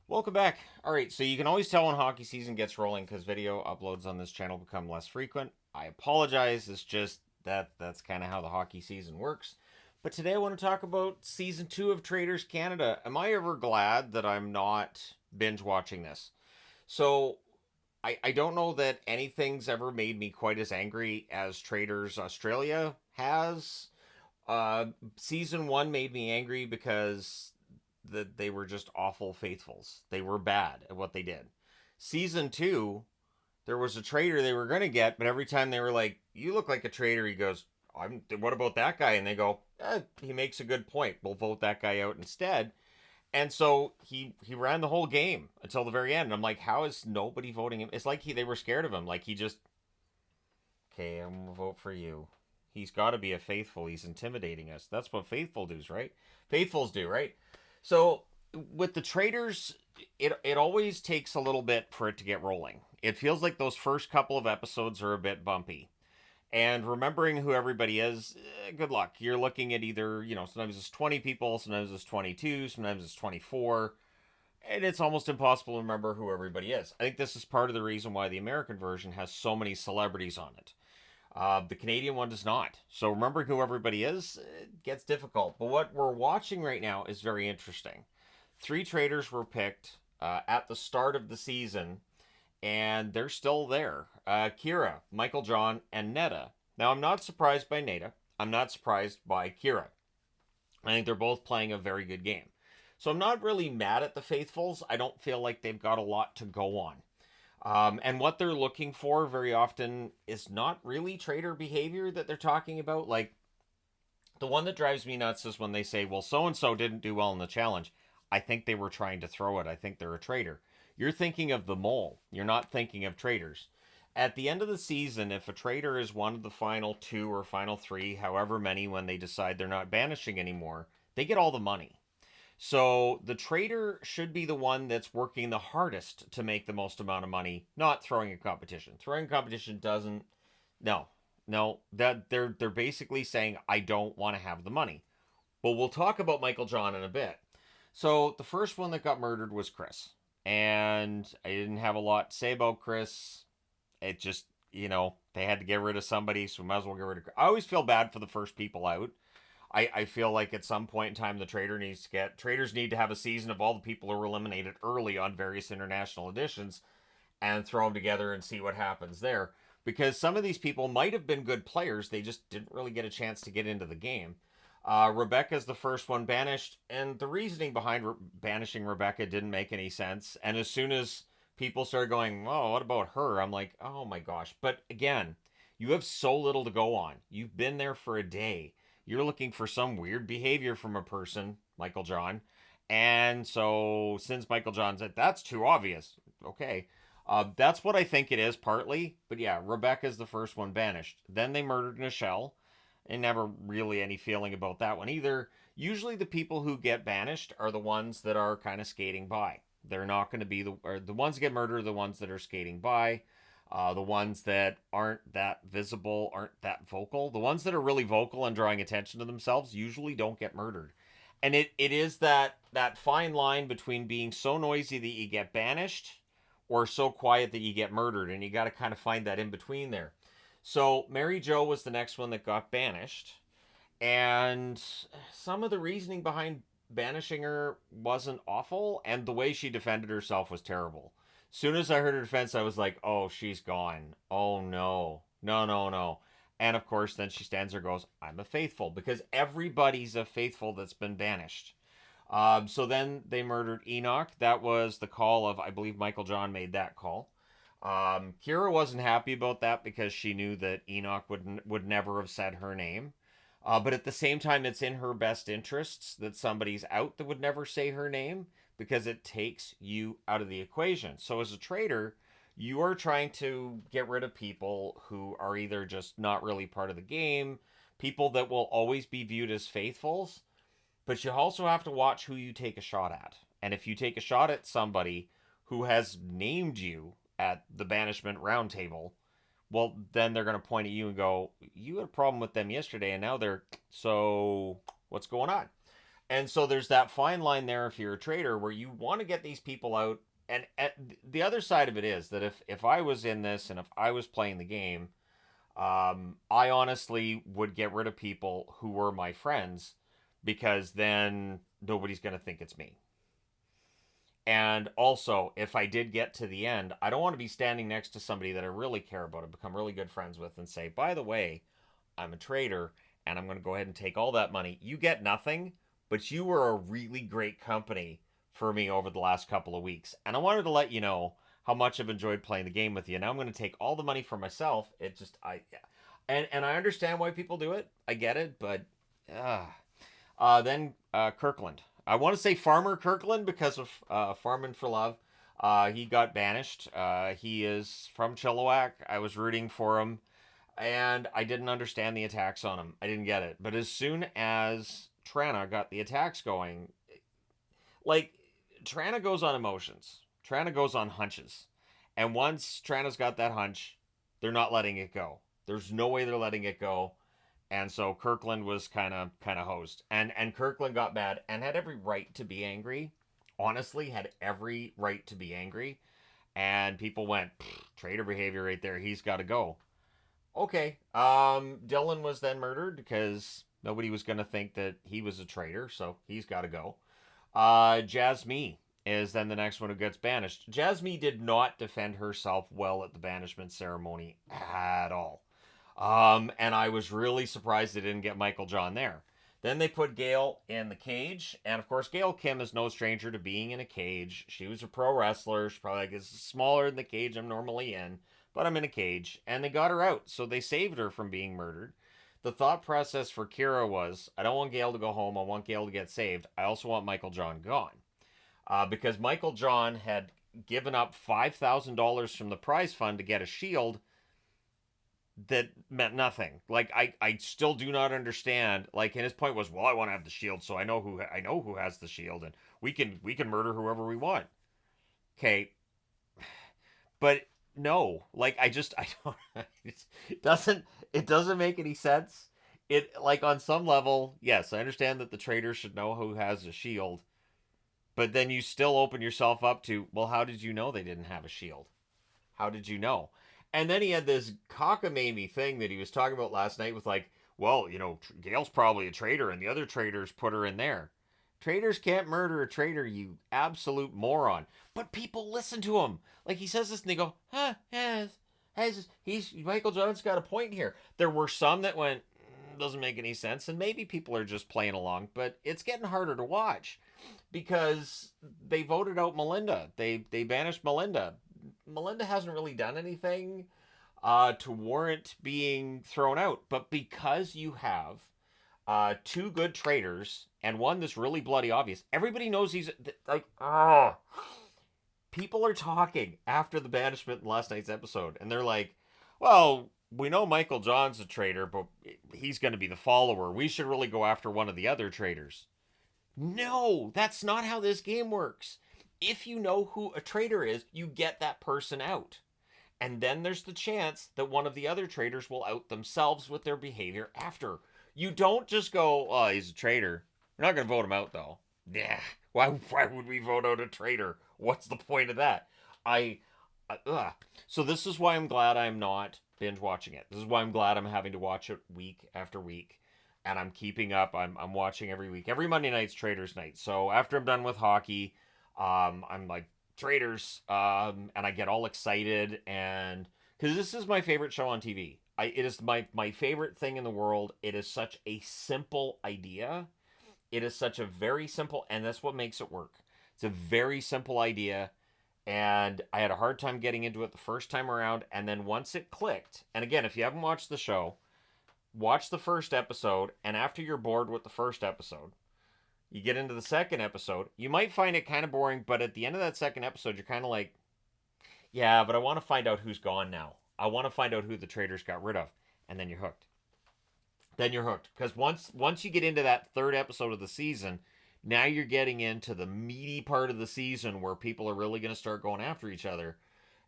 Welcome back. All right, so you can always tell when hockey season gets rolling because video uploads on this channel become less frequent. I apologize. It's just that's kind of how the hockey season works. But today I want to talk about season 2 of Traitors Canada. Am I ever glad that I'm not binge watching this? So I don't know that anything's ever made me quite as angry as Traitors Australia has. Season 1 made me angry because that they were just awful faithfuls. They were bad at what they did. Season 2, there was a traitor they were going to get, but every time they were like, "You look like a traitor," he goes, What about that guy?" And they go, "He makes a good point. We'll vote that guy out instead." And so he ran the whole game until the very end. And I'm like, how is nobody voting him? It's like they were scared of him. Like he just, okay, I'm gonna vote for you. He's got to be a faithful. He's intimidating us. That's what faithful does, right? Faithfuls do, right? So with the traders, it always takes a little bit for it to get rolling. It feels like those first couple of episodes are a bit bumpy. And remembering who everybody is, good luck. You're looking at either, sometimes it's 20 people, sometimes it's 22, sometimes it's 24, and it's almost impossible to remember who everybody is. I think this is part of the reason why the American version has so many celebrities on it. The Canadian one does not. So remembering who everybody is gets difficult. But what we're watching right now is very interesting. Three traders were picked at the start of the season, and they're still there. Kira, Michael John, and Netta. Now, I'm not surprised by Netta. I'm not surprised by Kira. I think they're both playing a very good game. So I'm not really mad at the Faithfuls. I don't feel like they've got a lot to go on. And what they're looking for very often is not really traitor behavior that they're talking about. Like, the one that drives me nuts is when they say, well, so and so didn't do well in the challenge. I think they were trying to throw it. I think they're a traitor. You're thinking of the mole. You're not thinking of traitors. At the end of the season, if a traitor is one of the final two or final three, however many, when they decide they're not banishing anymore, they get all the money. So the trader should be the one that's working the hardest to make the most amount of money, not throwing a competition. Throwing a competition doesn't. No, no. That they're basically saying I don't want to have the money. But we'll talk about Michael John in a bit. So the first one that got murdered was Chris, and I didn't have a lot to say about Chris. It just they had to get rid of somebody, so we might as well get rid of. I always feel bad for the first people out. I feel like at some point in time the traders need to have a season of all the people who were eliminated early on various international editions and throw them together and see what happens there, because some of these people might have been good players, they just didn't really get a chance to get into the game. Rebecca's the first one banished, and the reasoning behind banishing Rebecca didn't make any sense. And as soon as people started going, "Oh, what about her?" I'm like, "Oh my gosh!" But again, you have so little to go on. You've been there for a day. You're looking for some weird behavior from a person, Michael John. And so, since Michael John said that's too obvious, okay, that's what I think it is partly. But yeah, Rebecca's the first one banished. Then they murdered Nichelle, and never really any feeling about that one either. Usually, the people who get banished are the ones that are kind of skating by. They're not going to be the ones that get murdered are the ones that are skating by. The ones that aren't that visible, aren't that vocal. The ones that are really vocal and drawing attention to themselves usually don't get murdered. And it is that fine line between being so noisy that you get banished or so quiet that you get murdered, and you got to kind of find that in between there. So Mary Jo was the next one that got banished, and some of the reasoning behind banishing her wasn't awful, and the way she defended herself was terrible. Soon as I heard her defense, I was like, "Oh, she's gone. Oh no, no, no, no." And of course, then she stands there, and goes, "I'm a faithful," because everybody's a faithful that's been banished. So then they murdered Enoch. That was the call of, I believe, Michael John made that call. Kira wasn't happy about that because she knew that Enoch would never have said her name. But at the same time, it's in her best interests that somebody's out that would never say her name, because it takes you out of the equation. So as a trader, you are trying to get rid of people who are either just not really part of the game, people that will always be viewed as faithfuls, but you also have to watch who you take a shot at. And if you take a shot at somebody who has named you at the banishment roundtable, well, then they're going to point at you and go, "You had a problem with them yesterday, and now they're so. What's going on?" And so there's that fine line there if you're a traitor where you want to get these people out. And the other side of it is that if I was in this and if I was playing the game, I honestly would get rid of people who were my friends because then nobody's going to think it's me. And also, if I did get to the end, I don't want to be standing next to somebody that I really care about and become really good friends with and say, by the way, I'm a traitor and I'm going to go ahead and take all that money. You get nothing, but you were a really great company for me over the last couple of weeks. And I wanted to let you know how much I've enjoyed playing the game with you. Now I'm going to take all the money for myself. It just, yeah. And I understand why people do it. I get it, but uh, then Kirkland. I want to say Farmer Kirkland because of Farming for Love. He got banished. He is from Chilliwack. I was rooting for him, and I didn't understand the attacks on him. I didn't get it. But as soon as Trana got the attacks going, like Trana goes on emotions. Trana goes on hunches. And once Trana's got that hunch, they're not letting it go. There's no way they're letting it go. And so Kirkland was kind of hosed. And Kirkland got mad and had every right to be angry. Honestly, had every right to be angry. And people went, traitor behavior right there. He's got to go. Okay. Dylan was then murdered because nobody was going to think that he was a traitor, so he's got to go. Jasmine is then the next one who gets banished. Jasmine did not defend herself well at the banishment ceremony at all. And I was really surprised they didn't get Michael John there. Then they put Gail in the cage, and of course, Gail Kim is no stranger to being in a cage. She was a pro wrestler. She probably is smaller than the cage I'm normally in, but I'm in a cage, and they got her out, so they saved her from being murdered. The thought process for Kira was, I don't want Gail to go home. I want Gail to get saved. I also want Michael John gone, because Michael John had given up $5,000 from the prize fund to get a shield that meant nothing. Like I still do not understand. Like, and his point was, well, I want to have the shield, so I know who has the shield, and we can murder whoever we want. Okay, but no, like I don't. It doesn't make any sense. It like on some level, yes, I understand that the traitor should know who has a shield, but then you still open yourself up to, well, how did you know they didn't have a shield? How did you know? And then he had this cockamamie thing that he was talking about last night with like, well, Gail's probably a traitor and the other traitors put her in there. Traitors can't murder a traitor, you absolute moron. But people listen to him. Like he says this and they go, huh, has he's Michael John's got a point here. There were some that went, doesn't make any sense, and maybe people are just playing along, but it's getting harder to watch because they voted out Melinda. They banished Melinda. Melinda hasn't really done anything to warrant being thrown out. But because you have two good traitors and one that's really bloody obvious, everybody knows he's like, oh. People are talking after the banishment in last night's episode, and they're like, well, we know Michael John's a traitor, but he's going to be the follower. We should really go after one of the other traitors. No, that's not how this game works. If you know who a traitor is, you get that person out. And then there's the chance that one of the other traitors will out themselves with their behavior after. You don't just go, oh, he's a traitor. We're not going to vote him out, though. Yeah. Why would we vote out a traitor? What's the point of that? I. So this is why I'm glad I'm not binge watching it. This is why I'm glad I'm having to watch it week after week. And I'm keeping up. I'm watching every week. Every Monday night's Traitors night. So after I'm done with hockey, I'm like, Traitors, and I get all excited, and because this is my favorite show on TV. It is my favorite thing in the world. It is such a simple idea. It is such a very simple, and that's what makes it work. It's a very simple idea, and I had a hard time getting into it the first time around, and then once it clicked, and again, if you haven't watched the show, watch the first episode, and after you're bored with the first episode, you get into the second episode. You might find it kind of boring, but at the end of that second episode, you're kind of like, yeah, but I want to find out who's gone now. I want to find out who the traitors got rid of. And then you're hooked. Then you're hooked. Because once you get into that third episode of the season, now you're getting into the meaty part of the season where people are really going to start going after each other.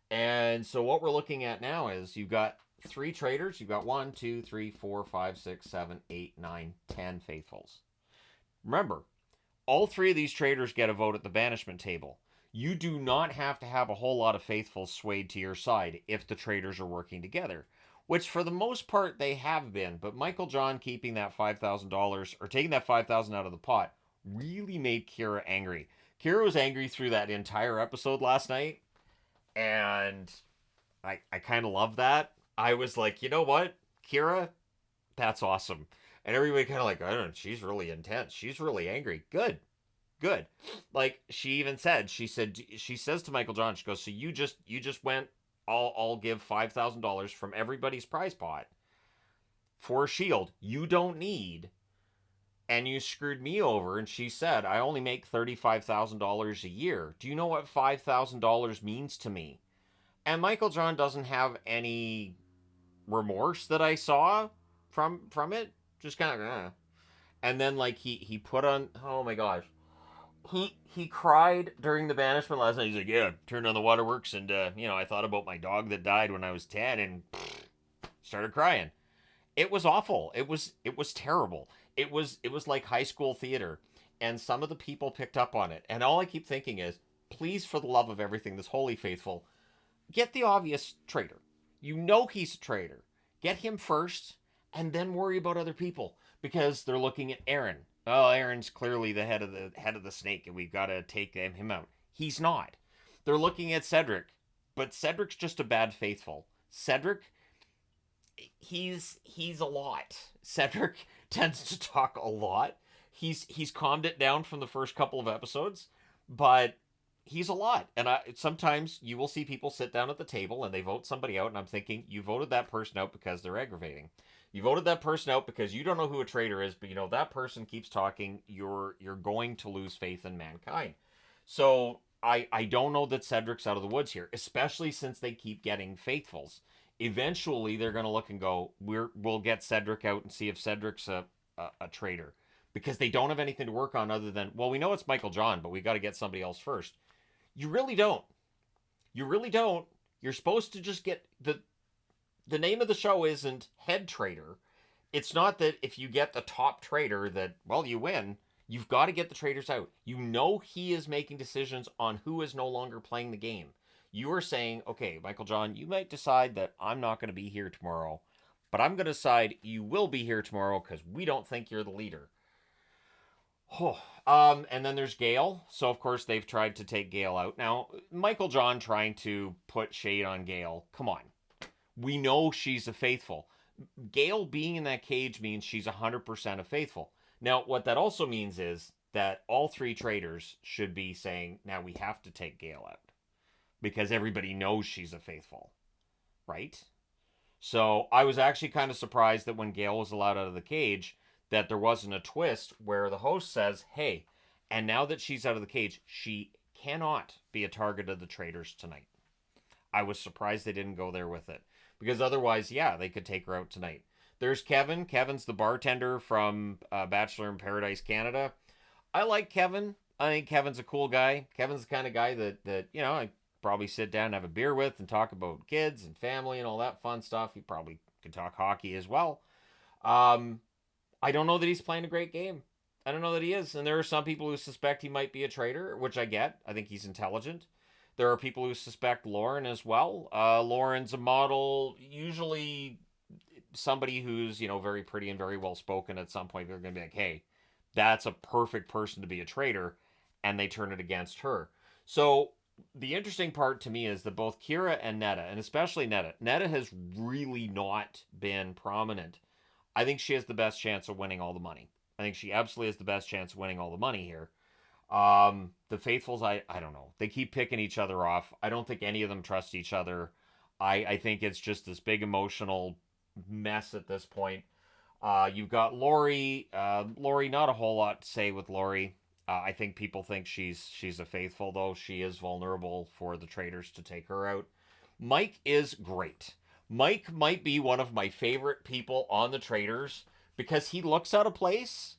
And so what we're looking at now is you've got 3 traitors. You've got 1, 2, 3, 4, 5, 6, 7, 8, 9, 10 faithfuls. Remember, All three of these traitors get a vote at the banishment table. You do not have to have a whole lot of faithfuls swayed to your side if the traitors are working together, which for the most part they have been. But Michael John keeping that $5,000 or taking that 5,000 out of the pot really made Kira angry. Kira was angry through that entire episode last night, and I kind of love that. I was like, you know what, Kira, that's awesome. And everybody kind of like, I don't know, she's really intense. She's really angry. Good, good. Like she even said, she says to Michael John, she goes, so you just went, I'll give $5,000 from everybody's prize pot for a shield you don't need, and you screwed me over. And she said, I only make $35,000 a year. Do you know what $5,000 means to me? And Michael John doesn't have any remorse that I saw from it. Just kind of, and then like he put on. Oh my gosh, he cried during the banishment last night. He's like, yeah, turned on the waterworks, and I thought about my dog that died when I was 10, and started crying. It was awful. It was terrible. It was like high school theater, and some of the people picked up on it. And all I keep thinking is, please, for the love of everything that's holy faithful, get the obvious traitor. You know he's a traitor. Get him first, and then worry about other people, because they're looking at Aaron. Oh, Aaron's clearly the head of the snake, and we've got to take him out. He's not. They're looking at Cedric, but Cedric's just a bad faithful. Cedric, he's a lot. Cedric tends to talk a lot. He's calmed it down from the first couple of episodes, but he's a lot. And sometimes you will see people sit down at the table and they vote somebody out, and I'm thinking, you voted that person out because they're aggravating. You voted that person out because you don't know who a traitor is, but that person keeps talking. You're going to lose faith in mankind. So I don't know that Cedric's out of the woods here, especially since they keep getting faithfuls. Eventually, they're going to look and go, we'll get Cedric out and see if Cedric's a traitor, because they don't have anything to work on other than, well, we know it's Michael John, but we got to get somebody else first. You really don't. You really don't. You're supposed to just get the name of the show isn't head traitor. It's not that if you get the top traitor that, well, you win. You've got to get the traitors out. You know he is making decisions on who is no longer playing the game. You are saying, okay, Michael John, you might decide that I'm not going to be here tomorrow, but I'm going to decide you will be here tomorrow because we don't think you're the leader. Oh, and then there's Gail. So, of course, they've tried to take Gail out. Now, Michael John trying to put shade on Gail. Come on. We know she's a faithful. Gail being in that cage means she's 100% a faithful. Now, what that also means is that all three traitors should be saying, now we have to take Gail out, because everybody knows she's a faithful, right? So I was actually kind of surprised that when Gail was allowed out of the cage, that there wasn't a twist where the host says, hey, and now that she's out of the cage, she cannot be a target of the traitors tonight. I was surprised they didn't go there with it, because otherwise, yeah, they could take her out tonight. There's Kevin. Kevin's the bartender from Bachelor in Paradise, Canada. I like Kevin. I think Kevin's a cool guy. Kevin's the kind of guy that I probably sit down and have a beer with and talk about kids and family and all that fun stuff. He probably could talk hockey as well. I don't know that he's playing a great game. I don't know that he is. And there are some people who suspect he might be a traitor, which I get. I think he's intelligent. There are people who suspect Lauren as well. Lauren's a model, usually somebody who's, very pretty and very well spoken. At some point, they're going to be like, hey, that's a perfect person to be a traitor. And they turn it against her. So the interesting part to me is that both Kira and Netta, and especially Netta has really not been prominent. I think she has the best chance of winning all the money. I think she absolutely has the best chance of winning all the money here. The faithfuls, I don't know. They keep picking each other off. I don't think any of them trust each other. I think it's just this big emotional mess at this point. You've got Lori. Lori, not a whole lot to say with Lori. I think people think she's a faithful, though. She is vulnerable for the traitors to take her out. Mike is great. Mike might be one of my favorite people on the traitors because he looks out of place.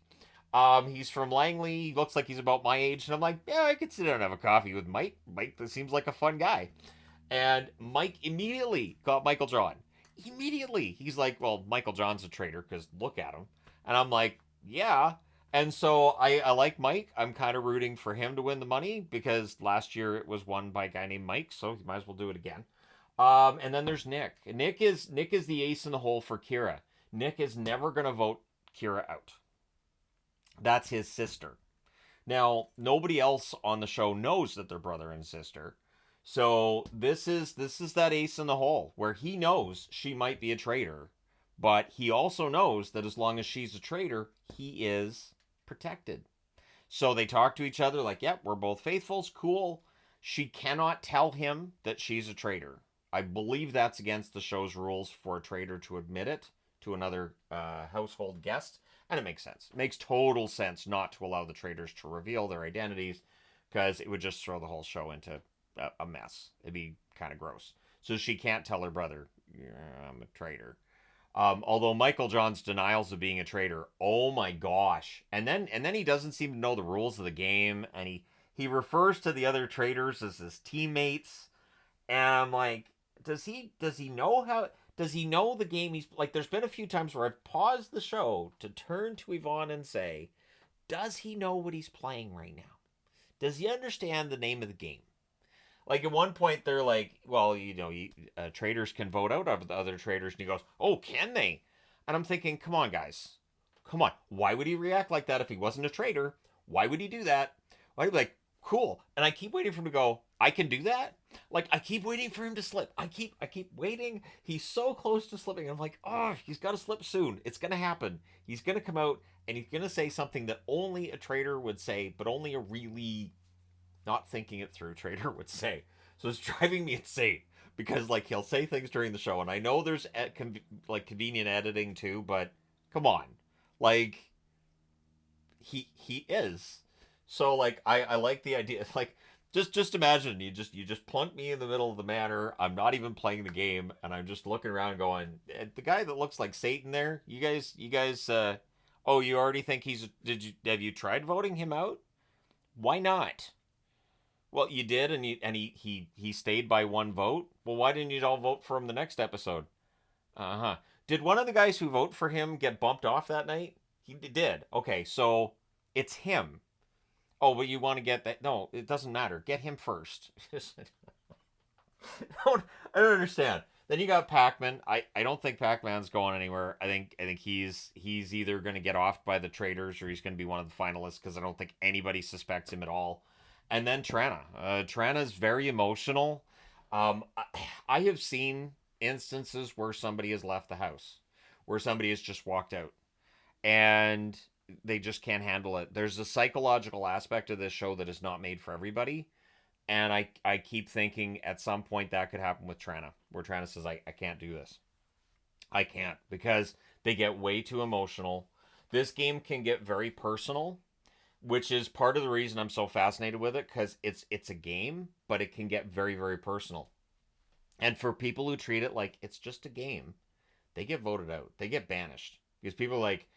He's from Langley. He looks like he's about my age. And I'm like, yeah, I could sit down and have a coffee with Mike. Mike, that seems like a fun guy. And Mike immediately got Michael John. Immediately. He's like, well, Michael John's a traitor because look at him. And I'm like, yeah. And so I like Mike. I'm kind of rooting for him to win the money because last year it was won by a guy named Mike, so you might as well do it again. And then there's Nick. Nick is the ace in the hole for Kira. Nick is never gonna vote Kira out. That's his sister. Now, nobody else on the show knows that they're brother and sister. So this is that ace in the hole where he knows she might be a traitor, but he also knows that as long as she's a traitor, he is protected. So they talk to each other like, "Yep, we're both faithfuls, cool." She cannot tell him that she's a traitor. I believe that's against the show's rules for a traitor to admit it to another household guest, and it makes sense. It makes total sense not to allow the traitors to reveal their identities because it would just throw the whole show into a mess. It'd be kind of gross. So she can't tell her brother, "Yeah, I'm a traitor." Although Michael John's denials of being a traitor, oh my gosh! And then he doesn't seem to know the rules of the game, and he refers to the other traitors as his teammates, and I'm like, does he know how? Does he know the game? He's like, there's been a few times where I've paused the show to turn to Yvonne and say, does he know what he's playing right now? Does he understand the name of the game? Like at one point, they're like, "Well, traders can vote out of the other traders," and he goes, "Oh, can they?" And I'm thinking, "Come on, guys, come on. Why would he react like that if he wasn't a trader? Why would he do that? Why would he be like, cool?" And I keep waiting for him to go, "I can do that." Like I keep waiting for him to slip. I keep waiting. He's so close to slipping. I'm like, "Oh, he's got to slip soon. It's gonna happen. He's gonna come out and he's gonna say something that only a trader would say, but only a really not thinking it through trader would say." So it's driving me insane because like he'll say things during the show, and I know there's like convenient editing too, but come on, like he is. So like I like the idea. Like just imagine you just plunk me in the middle of the manor. I'm not even playing the game, and I'm just looking around going, the guy that looks like Satan there. You guys. Oh, you already think he's? Have you tried voting him out? Why not? Well, you did, and he stayed by one vote. Well, why didn't you all vote for him the next episode? Uh huh. Did one of the guys who vote for him get bumped off that night? He did. Okay, so it's him. Oh, but you want to get that? No, it doesn't matter. Get him first. I don't understand. Then you got Pac-Man. I don't think Pac-Man's going anywhere. I think he's either going to get off by the traders or he's going to be one of the finalists because I don't think anybody suspects him at all. And then Trana. Trana's very emotional. I have seen instances where somebody has left the house, where somebody has just walked out, and they just can't handle it. There's a psychological aspect of this show that is not made for everybody, and I keep thinking at some point that could happen with Trana, where Trana says, I can't do this. I can't because they get way too emotional. This game can get very personal, which is part of the reason I'm so fascinated with it because it's a game, but it can get very very personal. And for people who treat it like it's just a game, they get voted out. They get banished because people are like,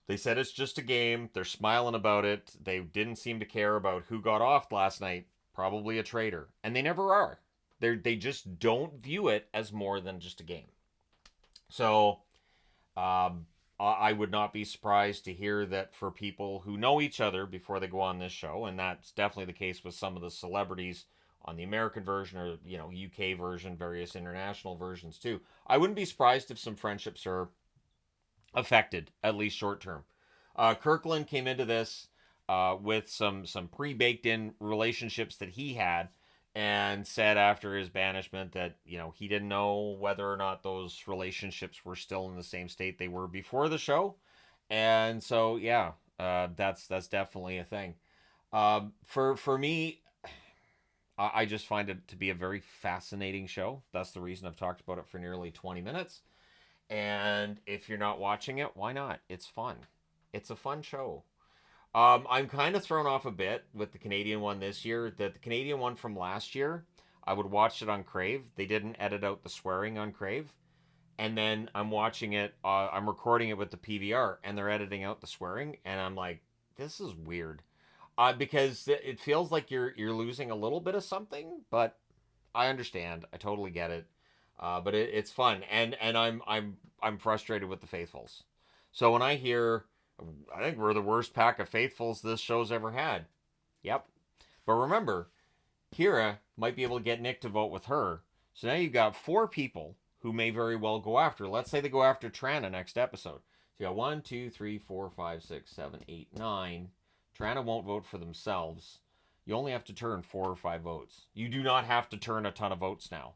they said it's just a game. They're smiling about it. They didn't seem to care about who got off last night. Probably a traitor, and they never are. They just don't view it as more than just a game. So I would not be surprised to hear that for people who know each other before they go on this show, and that's definitely the case with some of the celebrities on the American version or UK version, various international versions too. I wouldn't be surprised if some friendships are affected, at least short term. Kirkland came into this with some pre baked in relationships that he had, and said after his banishment that he didn't know whether or not those relationships were still in the same state they were before the show, and so yeah, that's definitely a thing. For me, I just find it to be a very fascinating show. That's the reason I've talked about it for nearly 20 minutes. And if you're not watching it, why not? It's fun. It's a fun show. I'm kind of thrown off a bit with the Canadian one this year. The Canadian one from last year, I would watch it on Crave. They didn't edit out the swearing on Crave. And then I'm watching it, I'm recording it with the PVR, and they're editing out the swearing. And I'm like, this is weird. Because it feels like you're losing a little bit of something, but I understand. I totally get it. But it's fun, and I'm frustrated with the faithfuls. So when I hear I think we're the worst pack of faithfuls this show's ever had. Yep. But remember, Kira might be able to get Nick to vote with her. So now you've got 4 people who may very well go after. Let's say they go after Trana next episode. So you got 1, 2, 3, 4, 5, 6, 7, 8, 9. Trana won't vote for themselves. You only have to turn 4 or 5 votes. You do not have to turn a ton of votes now.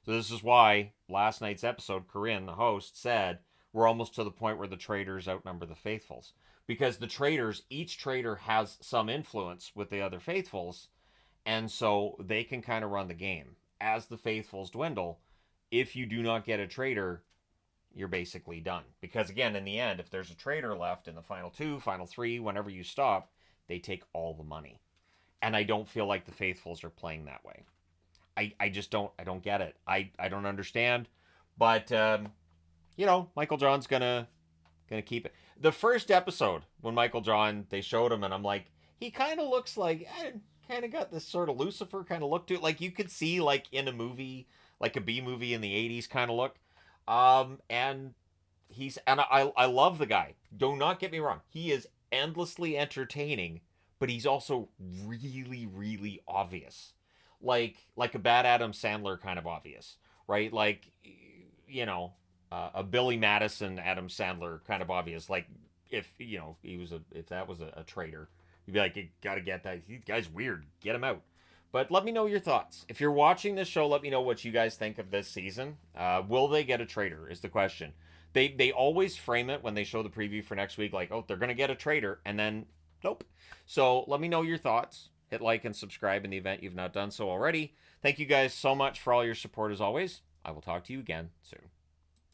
So this is why last night's episode, Corinne, the host, said we're almost to the point where the traitors outnumber the faithfuls. Because the traitors, each traitor has some influence with the other faithfuls, and so they can kind of run the game. As the faithfuls dwindle, if you do not get a traitor, you're basically done. Because again, in the end, if there's a traitor left in the final 2, final 3, whenever you stop, they take all the money. And I don't feel like the faithfuls are playing that way. I just don't get it. I don't understand. But Michael John's gonna keep it. The first episode when Michael John, they showed him, and I'm like, he kind of looks like, kind of got this sort of Lucifer kind of look to it. Like you could see like in a movie, like a B movie in the 80s kind of look. And I love the guy. Do not get me wrong. He is endlessly entertaining, but he's also really, really obvious. Like a bad Adam Sandler kind of obvious, right? Like, a Billy Madison Adam Sandler kind of obvious. Like if if that was a traitor, you'd be like, you gotta get that. This guy's weird. Get him out. But let me know your thoughts. If you're watching this show, let me know what you guys think of this season. Will they get a traitor is the question. They always frame it when they show the preview for next week like, oh, they're going to get a traitor, and then nope. So let me know your thoughts. Hit like and subscribe in the event you've not done so already. Thank you guys so much for all your support as always. I will talk to you again soon.